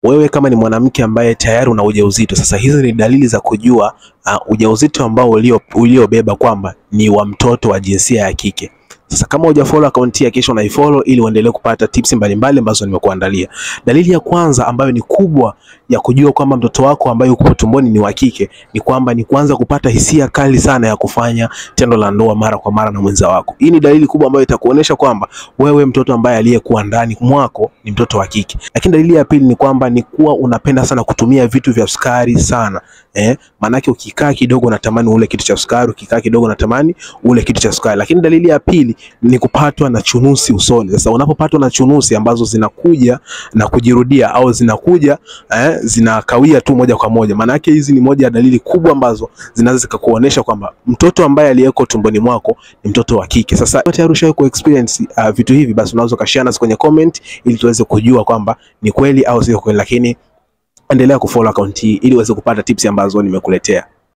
wewe kama ni mwanamke ambaye tayari una ujauzito, sasa hizi ni dalili za kujua ujauzito ambao uliobeba kwamba ni wa mtoto wa jinsia ya kike. Sasa kama hujafollow account ya kisha unaifollow ili uendelee kupata tips mbalimbali ambazo nimekuandalia. Dalili ya kwanza ambayo ni kubwa ya kujua kwamba mtoto wako ambaye uko tumboni ni wa kike ni kwamba ni kuanza kupata hisia kali sana ya kufanya tendo la ndoa mara kwa mara na mwenza wako. Hii ni dalili kubwa ambayo itakuonesha kwamba wewe mtoto ambaye aliyekuwa ndani mwako ni mtoto wa kike. Lakini dalili ya pili ni kwamba ni kuwa unapenda sana kutumia vitu vya sukari sana. Manake ukikaa kidogo unatamani ule kitu cha sukari, ukikaa kidogo unatamani ule kitu cha sukari. Lakini dalili ya pili ni kupatwa na chunusi usoni. Sasa unapopatwa na chunusi ambazo zinakuja na kujirudia au zinakuja zinakawia tu moja kwa moja, manake hizi ni moja ya dalili kubwa ambazo zinaweza kukuonesha kwamba mtoto ambaye aliyeko tumboni mwako ni mtoto wa kike. Sasa tayari ushawahi ku experience vitu hivi, basi unaweza kashare nasi kwenye comment ili tuweze kujua kwamba ni kweli au sio kweli. Lakini endelea kufollow account hii ili uweze kupata tips ambazo nimekuletea.